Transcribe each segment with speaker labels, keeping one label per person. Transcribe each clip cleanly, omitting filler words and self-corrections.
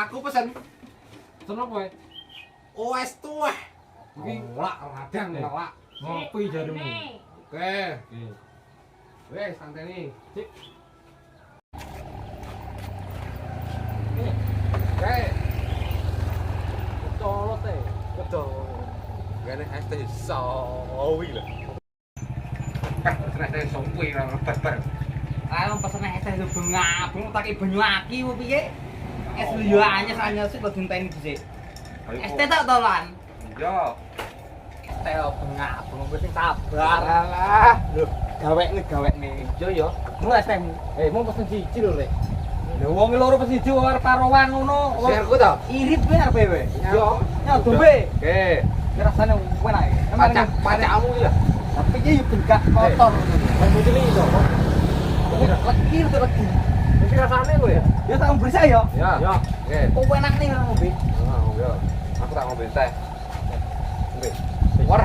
Speaker 1: Aku pesen.
Speaker 2: Pesen apa ya?
Speaker 1: OS tuh.
Speaker 2: Iki
Speaker 1: Ngelak radang ngelak.
Speaker 2: ngopi jarimu.
Speaker 1: Oke. Wes santeni.
Speaker 2: Sik.
Speaker 1: Oke.
Speaker 2: Colot e.
Speaker 1: Betul. Gane es teh sawi lho. Es teh sawi ra teter.
Speaker 3: Ayo pesen es teh bengabung tak banyu aki opo piye? Es yo anyes sik kok dinteni dhisik. Es teh tak tolan.
Speaker 1: Iya.
Speaker 3: Es teh bengabung wis sing sabar.
Speaker 1: Alah.
Speaker 3: Lho, gawekne. Yo yo. Mu es tehmu.
Speaker 2: Mau pesen siji lho, Rek.
Speaker 3: Lho wong loro pesen siji arep karowan ngono.
Speaker 1: Serku to?
Speaker 3: Irit kowe arep kowe.
Speaker 1: Yo.
Speaker 3: Ya dombe.
Speaker 1: Oke.
Speaker 3: Ki rasane enak.
Speaker 1: Pacamu iki lho.
Speaker 3: Tapi iki yo bengkak kotor.
Speaker 2: Banyu cilik iso.
Speaker 3: Legi lho legi.
Speaker 2: Iki rasane lho ya.
Speaker 3: Ya tak ngombe saya yo.
Speaker 1: Ya.
Speaker 2: Ya.
Speaker 1: Oke.
Speaker 3: Kok enak nih ngombe.
Speaker 1: Nah, yo. Aku tak ngombe teh. Ngombe. War.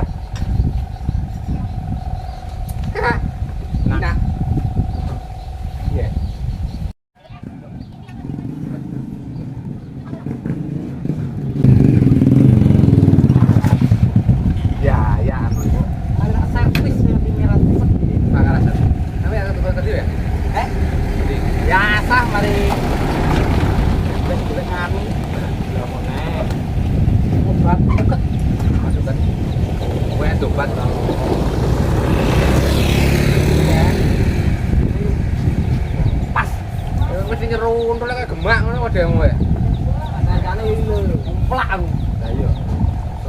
Speaker 1: Nah. Iya. Ya, anu ibu.
Speaker 3: Ada servis yang merah set.
Speaker 1: Makanan. Tapi ada tukang tadi ya? Tadi.
Speaker 3: Ya sah mari. Wis nganu. Obat deket.
Speaker 1: Masukkan. Kowe tobat to.
Speaker 3: Pas.
Speaker 1: Mesti nyeruntul kayak gemak ngono modemu ya.
Speaker 3: Kancane lho, plak aku.
Speaker 1: Lah iya.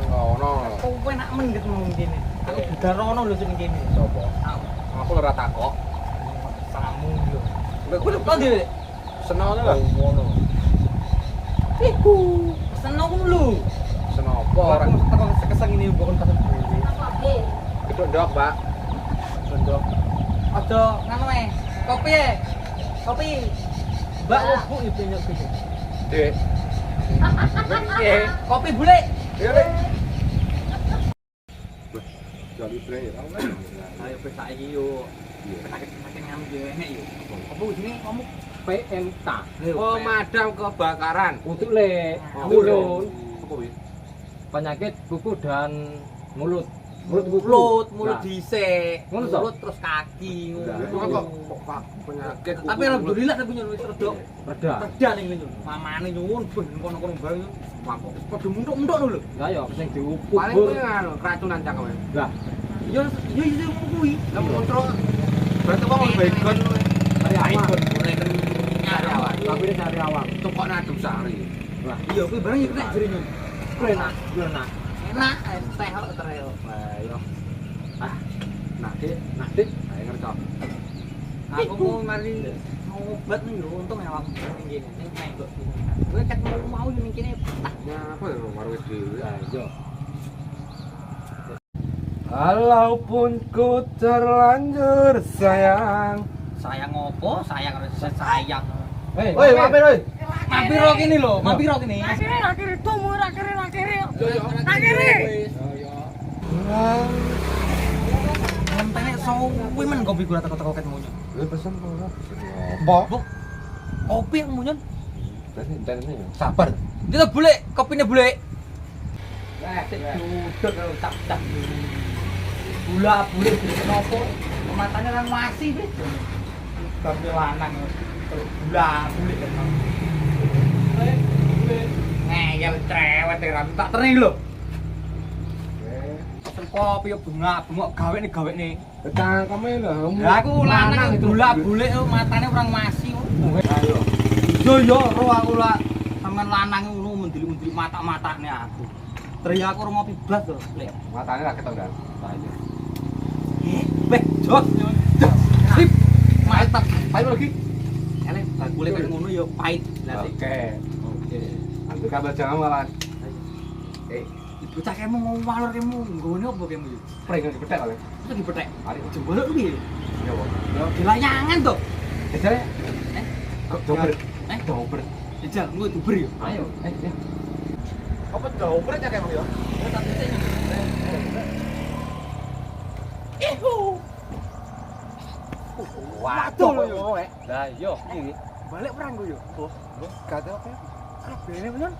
Speaker 1: Ngono.
Speaker 3: Kowe nak mendhet mung kene. Aku budarono lho sing kene.
Speaker 1: Sopo? Aku ora takok.
Speaker 3: Samu lho.
Speaker 1: Kowe lho
Speaker 3: Kok dhewe?
Speaker 1: senone lah.
Speaker 3: Ngono. Iku. Seneng lho.
Speaker 1: Senopo ora
Speaker 3: Aku teko keseng ini mbok kon dhewe.
Speaker 1: itu ndok, Pak.
Speaker 3: Gondok. Aja nganu kopi e. Kopi. Mbak opo yo penyok-penyok.
Speaker 1: Dek. Piye?
Speaker 3: Kopi bule.
Speaker 1: Iya, Dek. Jali bre ya.
Speaker 3: Ayo wis saiki yo. Sakit-sakit ngam yo enek yo. Apa jenenge kamu?
Speaker 2: PMK.
Speaker 1: Pemadam kebakaran.
Speaker 2: Untuk le
Speaker 1: Urun. Apa kuwi?
Speaker 2: penyakit kuku dan mulut.
Speaker 3: Mulut dhisik.
Speaker 2: Ngono to?
Speaker 3: Mulut terus kaki
Speaker 1: Itu
Speaker 3: ngono.
Speaker 1: kok penyakit.
Speaker 3: Tapi alhamdulillah tapi nyon wis reda.
Speaker 2: Reda.
Speaker 3: Reda ning nyon. Mamane nyuwun ben kono-kono bareng.
Speaker 1: Mabuk.
Speaker 3: Padha muntuk-muntuk lho.
Speaker 2: Lah ya sing
Speaker 1: Paling
Speaker 2: diukur.
Speaker 1: kuwi anu keracunan cangkeme.
Speaker 2: Lah,
Speaker 3: Yo yo yo kuwi.
Speaker 1: Lah kontrol. Berarti kok baygon
Speaker 2: karyawan.
Speaker 3: Karyawan.
Speaker 2: Tapi ini karyawan.
Speaker 1: Cokok nadem sari.
Speaker 2: Lah,
Speaker 3: Iya kuwi bareng yo kena jere nyon.
Speaker 2: enak, enak.
Speaker 3: Enak teh kok terel.
Speaker 1: Lah yo.
Speaker 2: Ah,
Speaker 1: Nah, Dik.
Speaker 2: nah, Dik.
Speaker 1: Ayo ngerti.
Speaker 3: Aku mau mari mau obat nih lho untung ya aku ning kene. Ning kok. Kowe ket mau ning kene petah.
Speaker 1: Nyapa ya karo wis dhewe.
Speaker 2: Lah, iya. Walaupun ku terlanjur sayang.
Speaker 3: Sayang opo? Sayang harus sayang.
Speaker 2: Woi, mampir woi.
Speaker 3: Mampir ro kene lho, mampir ro kene.
Speaker 4: Akhirnya tunggu akhirnya
Speaker 3: Lempene suwi men kopi gula teko-teko ket munyo.
Speaker 1: Lu pesen ora?
Speaker 2: Apa?
Speaker 3: Kopi yang munyo.
Speaker 1: Tene sabar.
Speaker 3: Kita bule, kopine bule. Wah, sik duduk karo tak-tak. Gula bule kenapa? Matanya kan masih wis. Kabeh lanang. Gula bule kan. Ngeyel cerewet ora tak teri lho. Pesen kopi yo bengak-bengok gawe-gawe.
Speaker 1: Cangkeme lho.
Speaker 3: Lah aku lanang gula bule matane orang masih.
Speaker 1: Ayo.
Speaker 3: Yo roh aku lah sampean lanang ngono mendilik-mendilik mata-matane aku. Teri aku ora ngopi blas to, Lek.
Speaker 1: Matane ra ketok kan. Lah iya.
Speaker 3: Weh, jos. Sip. Mantap. Pahit lagi. Elek, bakule kaya ngono ya pahit. Lah sik.
Speaker 1: Oke. Ambil kabel jangan malah.
Speaker 3: Ibu cah kemu ngawalor kemu, nggone opo kemu yo?
Speaker 1: Prengen dipethek kali.
Speaker 3: Itu dipethek.
Speaker 1: Mari
Speaker 3: Coba lho piye?
Speaker 1: Ya, Bos.
Speaker 3: Yo dilayangan to.
Speaker 1: Jajare.
Speaker 3: Kok
Speaker 1: Dober.
Speaker 3: Dober. Jajal engko dober yo.
Speaker 2: Ayo.
Speaker 1: Apa dober cak emang ya?
Speaker 3: Ihu.
Speaker 1: Waduh yo.
Speaker 2: Lah, iya, iki.
Speaker 1: Balik perang gue yo. Gak ada apa.
Speaker 3: Bene bener.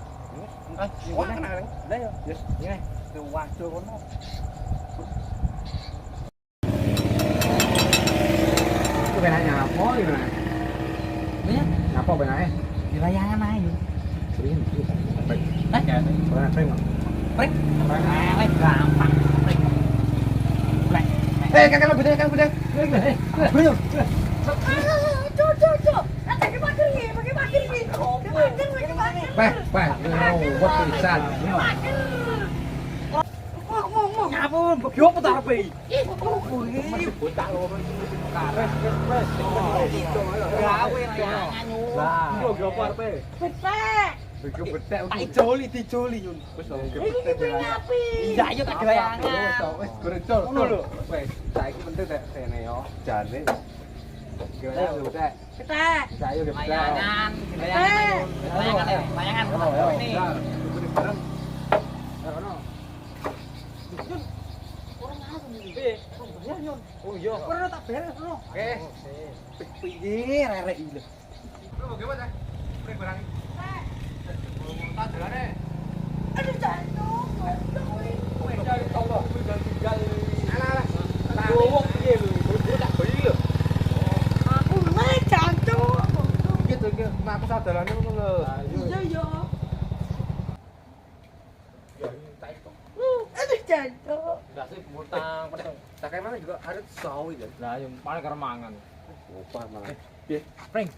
Speaker 3: Wah, kena. Lah yo. Yes, ngene. Waduh kono.
Speaker 2: Itu benaknya apa gimana?
Speaker 3: Ya,
Speaker 2: Apa benaknya?
Speaker 3: di layangan aja.
Speaker 2: Sering itu. Baik.
Speaker 3: Hah?
Speaker 2: Benak frame.
Speaker 3: Prik. Elek gampang. Prik. Plek.
Speaker 2: Kan budaya.
Speaker 3: Belum.
Speaker 4: Cuk. Pakai parkir nih. Pakai parkir.
Speaker 2: Buat tulisan.
Speaker 4: Ngomong.
Speaker 3: Ngapa bagi apa ta HP?
Speaker 4: Ih,
Speaker 3: Bocah lho. Kares. Gawe layangan yo.
Speaker 2: Lah.
Speaker 3: Yo apa HP?
Speaker 4: betek.
Speaker 2: Begitu betek.
Speaker 3: Tak dijoli yun.
Speaker 2: Wis
Speaker 4: Iki pengen api.
Speaker 3: Iya, yo tak layangan.
Speaker 2: Wis grecol.
Speaker 3: Ngono lho.
Speaker 2: Wis saiki penting tek rene yo. Jane. Gimana lu betek?
Speaker 4: Betek.
Speaker 2: Sayo ge betek.
Speaker 3: Layangan. Layangan. Ini.
Speaker 2: Bareng. Ono.
Speaker 3: Oh iya. Ora tak beres lho.
Speaker 2: Oke.
Speaker 3: Piye rerek iki lho.
Speaker 2: Lu gimana? Brek barang. Tak jalane.
Speaker 4: Aduh, jatuh.
Speaker 3: Kowe cari Allah tinggal.
Speaker 2: Alah.
Speaker 3: Wong piye lho? Bocah tak bayi lho.
Speaker 4: Aku meh jatuh.
Speaker 2: Gitu iki, mak aku sadalane ngono lho.
Speaker 4: Iya.
Speaker 3: Ya tak itu.
Speaker 4: Aduh, jatuh.
Speaker 3: Enggak sih mutang pedang.
Speaker 2: Tak kayak mana juga ada sawi ya.
Speaker 3: Lah yo paling karo mangan.
Speaker 2: Lupa malah. Piye?
Speaker 3: Pring.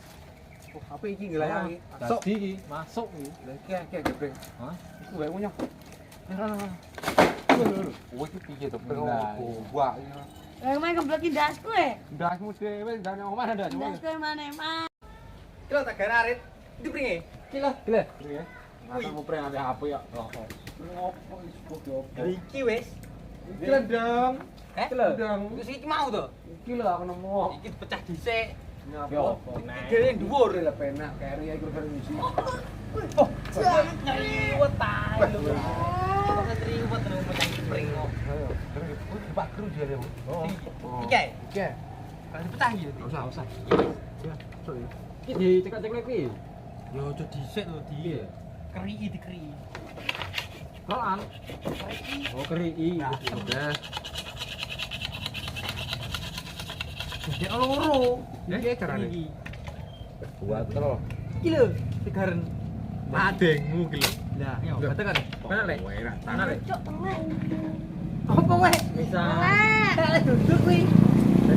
Speaker 2: Oh, apa iki ngelayangi?
Speaker 3: Sok iki masuk iki.
Speaker 2: Lah iki gebrek.
Speaker 3: Hah?
Speaker 2: Iku wae punya. Wah, iki piye to?
Speaker 3: Nah,
Speaker 2: Wah,
Speaker 4: Lah main kemblekin dasku
Speaker 2: ndasmu dhewe ndane omah ndak cuma.
Speaker 4: Dasku mana, Mas?
Speaker 3: Kilo tak gararit. Itu pringe. Kilo.
Speaker 2: Piye? Masa mau preng ame HP ya.
Speaker 3: Ngopo wis goblok. Iki wis.
Speaker 2: Iki lendang.
Speaker 3: Iki
Speaker 2: lho. Lendang.
Speaker 3: Terus iki mau to.
Speaker 2: Iki lho aku nemu.
Speaker 3: Iki pecah dhisik.
Speaker 2: Nyapa?
Speaker 3: Iki dhewe dhuwur.
Speaker 2: Lah penak keri iku berisi.
Speaker 3: Oh, nyeriwet ta lho. Kok nyeriwet lho pecah spring kok.
Speaker 2: Ayo, Pak Kru dia lho. Oh.
Speaker 3: Iki.
Speaker 2: Iki.
Speaker 3: Kan pecah iki.
Speaker 2: Usah. Ya, sok ya.
Speaker 3: Iki dicekak-cekak piye? Yo aja dhisik lho di. Dikeri.
Speaker 2: Kolan. Oh, keri. Udah.
Speaker 3: Gede loro.
Speaker 2: Piye carane?
Speaker 3: Iki.
Speaker 2: Buat terus.
Speaker 3: Iki lho, digaren. Adengmu iki lho. Lah, yo tekan. Bener lek. Bener lek.
Speaker 4: Cuk, tengah.
Speaker 3: Apa wae? Bisa.
Speaker 4: Tengah.
Speaker 3: Duduk kuwi.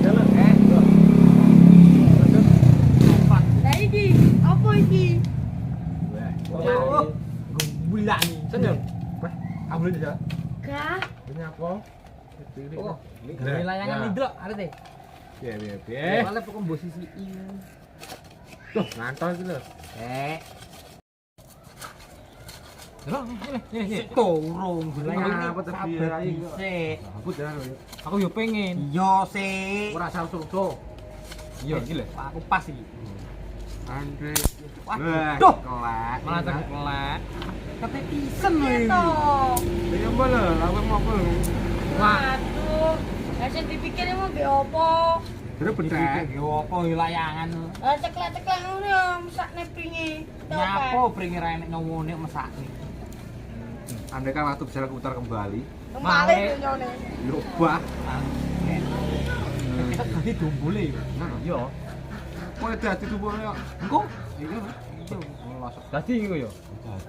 Speaker 2: Jalan.
Speaker 4: Lah iki, apa iki?
Speaker 3: Oh, gulani.
Speaker 2: Senyum. Wah, ambil aja.
Speaker 4: Gah.
Speaker 2: Ini apa?
Speaker 3: Oh, gawe layangan ndrok arete.
Speaker 2: Piye.
Speaker 3: Soale pokok mbok sisiki.
Speaker 2: Loh, ngantol iki lho.
Speaker 3: Lho, ini. Turung
Speaker 2: Layangan apa tuh, biar aja.
Speaker 3: Sik.
Speaker 2: Aku jalan lho.
Speaker 3: Aku yo pengen. Iya sik.
Speaker 2: Ora usah.
Speaker 3: Iya iki lho. Aku pas iki.
Speaker 2: Andre.
Speaker 3: Waduh.
Speaker 2: Kelak.
Speaker 3: Malah tak kelak. Kate pisen lho.
Speaker 4: Iya toh.
Speaker 2: Ya mbak lho, aku mau apa lho.
Speaker 4: Waduh. Lah sing dipikir mau ge apa?
Speaker 2: Terus betek.
Speaker 3: Yo apa yo layangan.
Speaker 4: Lah ceklek-ceklek ngono ya mesakne pringe.
Speaker 3: Nyapo pring ra enek nyowone mesake.
Speaker 2: Andai kan waktu bisa putar kembali.
Speaker 4: Kembali dunyane.
Speaker 2: Lupa.
Speaker 3: Kita ganti dombole yo. Iya.
Speaker 2: Kok dadi tubuhnya ya?
Speaker 3: Engko
Speaker 2: Iki masuk.
Speaker 3: dadi iku yo.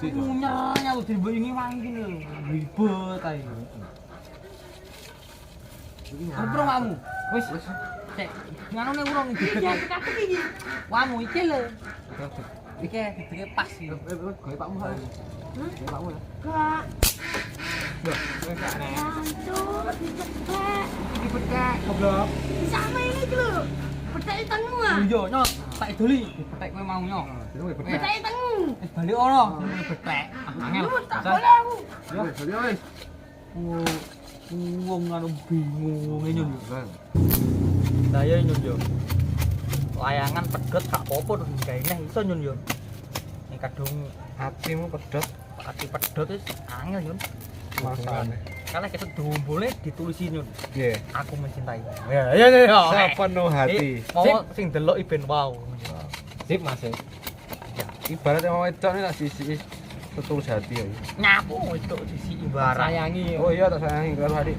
Speaker 2: Dadi.
Speaker 3: Punyanya lu dibengi wangi lho. Ribet ae. Aku pro kamu. Wis. Cek, nganone urung iki.
Speaker 4: Iya, kakek iki.
Speaker 3: Wamu iki lho. Iki dike pas iki.
Speaker 2: Gawe pakmu ha. Gawe pakmu ya.
Speaker 4: Gak.
Speaker 3: Loh, wis gak nek.
Speaker 4: Hancur, diceklek.
Speaker 2: Iki betek goblok.
Speaker 4: Sama ini iki lho. Betek tangmu ah.
Speaker 3: Iya, nyok, tak idoli. Dipetek kowe mau nyok.
Speaker 2: Terus betek.
Speaker 4: Betek tangmu.
Speaker 3: Wis balik ono, betek. Angel.
Speaker 4: Lu tak boleh aku.
Speaker 2: Ya, jadi wis.
Speaker 3: Wong anu bingung nyun. Saya nyun yo. Layangan pedot gak apa-apa terus gawe neh iso nyun yo. Nek kadung
Speaker 2: Hatimu pedot
Speaker 3: ati pedot wis angel nyun.
Speaker 2: masane.
Speaker 3: Karena kita dombole ditulisi nyun.
Speaker 2: Nggih.
Speaker 3: Aku mencintai.
Speaker 2: Ya. Sepenuh hati.
Speaker 3: Mau sing delok ben wow.
Speaker 2: Sip Mas.
Speaker 3: Ya.
Speaker 2: Ibaratnya mau wedok ini tak sisi setulus hati ya.
Speaker 3: Nyapu itu sisi ibarat.
Speaker 1: Sayangi.
Speaker 2: Oh iya tak sayangi karo adik.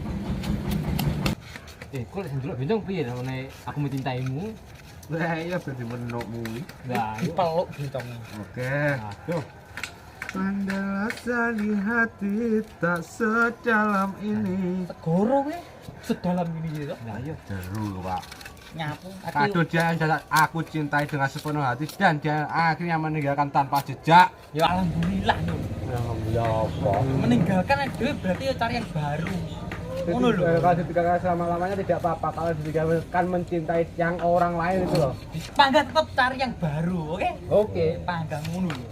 Speaker 1: Kok lek ndelok bencong piye namane aku mencintaimu?
Speaker 2: Lah iya berarti menukmu.
Speaker 1: Lah,
Speaker 3: Dipeluk bencong.
Speaker 2: Oke.
Speaker 1: Yo.
Speaker 2: Penjelasan di hati tak sedalam ini.
Speaker 3: Segoro kowe. Sedalam ini ya.
Speaker 1: Lah yo.
Speaker 2: Seru Pak.
Speaker 3: Nyapu.
Speaker 2: Kado dia yang aku cintai dengan sepenuh hati dan dia akhirnya meninggalkan tanpa jejak.
Speaker 3: Ya alhamdulillah yo.
Speaker 1: Alhamdulillah apa?
Speaker 3: Meninggalkan itu berarti ya cari yang baru. Ngono lho.
Speaker 2: Kalau ditinggalkan selama-lamanya tidak apa-apa. Kalau ditinggalkan mencintai yang orang lain itu loh.
Speaker 3: Pangga tetap cari yang baru, oke?
Speaker 1: Oke.
Speaker 3: Pangga ngono lho.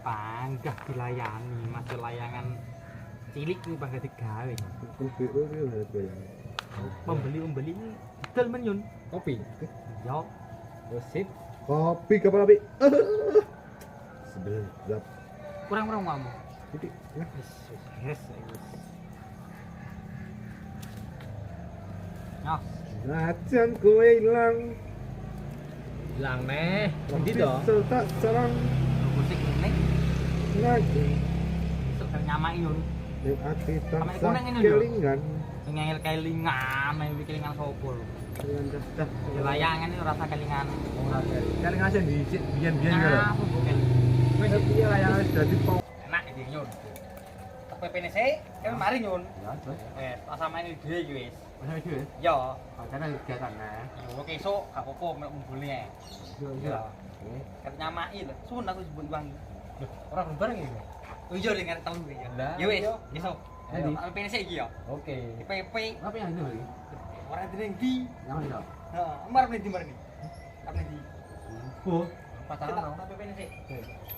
Speaker 3: Panggah dilayani, masuk layangan cilik ku pangga digawe. Membeli ini didol menyun.
Speaker 1: Kopi.
Speaker 3: Yo.
Speaker 1: Gosip.
Speaker 2: Kopi kapan kopi? Sebelah.
Speaker 3: Kurang-kurang kamu.
Speaker 2: Titik.
Speaker 3: Yes. Nah,
Speaker 2: Najan kowe ilang.
Speaker 1: Hilang neh. Endi
Speaker 2: Tapi
Speaker 1: to?
Speaker 2: tak serang
Speaker 3: musik ini
Speaker 2: lagi.
Speaker 3: segar nyamai yun.
Speaker 2: Yang hati tak
Speaker 3: Sama kuning ini lho.
Speaker 2: kelingan.
Speaker 3: Ngel kelingan, kelingan sopo lho.
Speaker 2: Dengan dah.
Speaker 3: Ya layangan ini rasa kelingan.
Speaker 2: Kelingan aja di biyen-biyen ya lho.
Speaker 3: Nah, apa bukan?
Speaker 2: Wis piye lah yang dadi pok.
Speaker 3: Enak iki nyun. PPN sih, kan mari nyun.
Speaker 2: Ya, terus.
Speaker 3: Sama ini dhewe iki wis.
Speaker 2: Masa iki ya?
Speaker 3: Yo,
Speaker 2: Padahal kegiatan nah.
Speaker 3: oke esuk gak apa-apa mek ngumpulne.
Speaker 2: Iya.
Speaker 3: Ket nyamai lho. Sun aku sebut wangi.
Speaker 1: Ora bareng iki.
Speaker 3: Oh iya dengan telu iki ya.
Speaker 1: Lah,
Speaker 3: Ya wis,
Speaker 1: iya.
Speaker 3: esuk.
Speaker 1: Endi?
Speaker 3: PPN sih iki ya.
Speaker 1: Oke.
Speaker 3: PP
Speaker 2: Apa yang ini?
Speaker 3: ora ndi.
Speaker 2: Yang ini.
Speaker 3: Heeh, mar ndi mar ndi. Apa ndi?
Speaker 2: Oh.
Speaker 3: Pacaran tak PPN sih.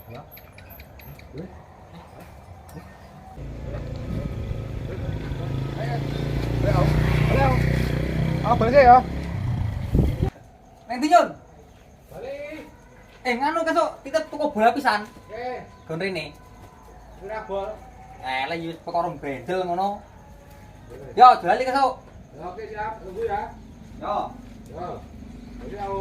Speaker 2: Ya. Ayo. Ah, balik ya.
Speaker 3: Neng ndi nyun?
Speaker 2: Balik.
Speaker 3: Nganu kesuk kita tuku bola pisan.
Speaker 2: Oke.
Speaker 3: Gon rene.
Speaker 2: Kira bol.
Speaker 3: Lah yo perkara bendel ngono. Yo, dolali kesuk.
Speaker 2: Oke, siap. Tunggu ya.
Speaker 3: Yo.
Speaker 2: Yo. Jadi aku.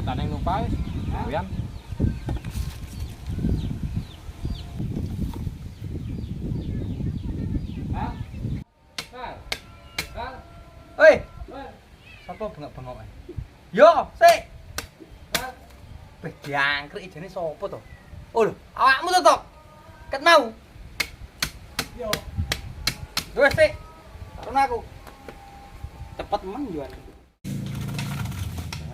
Speaker 1: Taneng lupa wis. Doyan.
Speaker 3: Oi. Sapa bengok-bengok ae? Yo, sik. Weh, diangkrek ijene sapa to? Oh lho, awakmu to, Tok? Ket mau. Yo. Wes sik. Karena aku. Cepet men juan.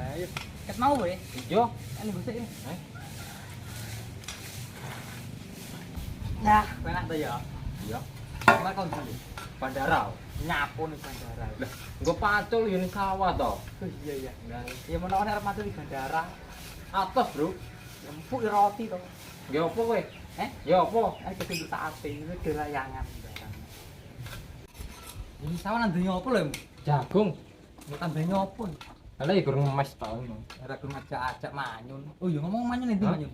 Speaker 3: Ayo, ket mau we.
Speaker 1: Yo.
Speaker 3: Anu besik ini. Nah, enak to ya.
Speaker 1: Iya.
Speaker 3: Kemana kau dulu?
Speaker 1: Bandara.
Speaker 3: Nyapu nih bandara.
Speaker 1: Lah, nggo pacul yen sawah to.
Speaker 3: Oh iya iya. Ya menawa arep mati di bandara.
Speaker 1: Atos, Bro.
Speaker 3: Empuk roti to.
Speaker 1: Ya apa kowe?
Speaker 3: Eh?
Speaker 1: Ya apa?
Speaker 3: Ayo ketunjuk sate itu delayangan. Ini sama nanti nyopo lho.
Speaker 1: Jagung.
Speaker 3: Mau tambah nyopo.
Speaker 1: Lah ya kurang mes to ngono.
Speaker 3: Ora gelem ajak manyun. Oh iya ngomong manyun itu
Speaker 1: Hah?
Speaker 3: manyun.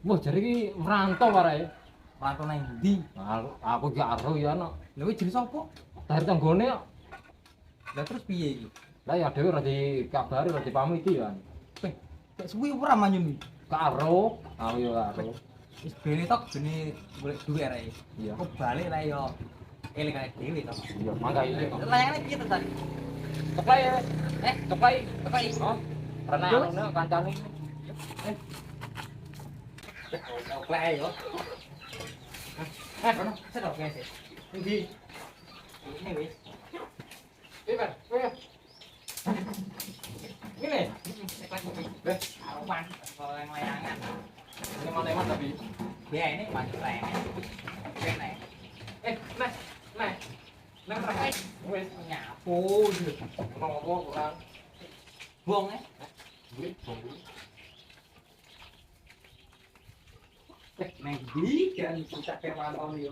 Speaker 1: Wah, jare iki merantau wae.
Speaker 3: Rantau nang ndi?
Speaker 1: Aku gak ero ya ana.
Speaker 3: Lha kuwi jenenge sapa?
Speaker 1: Dari tanggone kok.
Speaker 3: Lah terus piye iki?
Speaker 1: Lah ya dhewe ora dikabari, ora dipamiti ya.
Speaker 3: Weh, kok suwi ora manyun iki?
Speaker 1: Gak ero. Aku ya gak ero.
Speaker 3: Wis bene tok bene golek duwe arek.
Speaker 1: Iya.
Speaker 3: Kok balik lah yo. Eling arek dhewe to.
Speaker 1: Iya, mangga iki kok.
Speaker 3: Layangane piye to tadi?
Speaker 1: Ceklai ya. Ceklai.
Speaker 3: Kok iki?
Speaker 1: Oh. Karena
Speaker 3: Yo.
Speaker 1: anu kancane.
Speaker 3: Oke ayo. Kono, sedok guys. Endi? Ini wis.
Speaker 1: Ibar, kowe. Ini.
Speaker 3: Wes, awan kalau yang layangan.
Speaker 1: Ini mau lewat tapi.
Speaker 3: Ya ini maju layangan. Kene.
Speaker 1: Nah. Nah, terkait.
Speaker 3: Wes nyapu.
Speaker 1: Ngopo kurang.
Speaker 3: Buang
Speaker 1: Beli, beli.
Speaker 3: Neng di kan kita kewan tahun yo.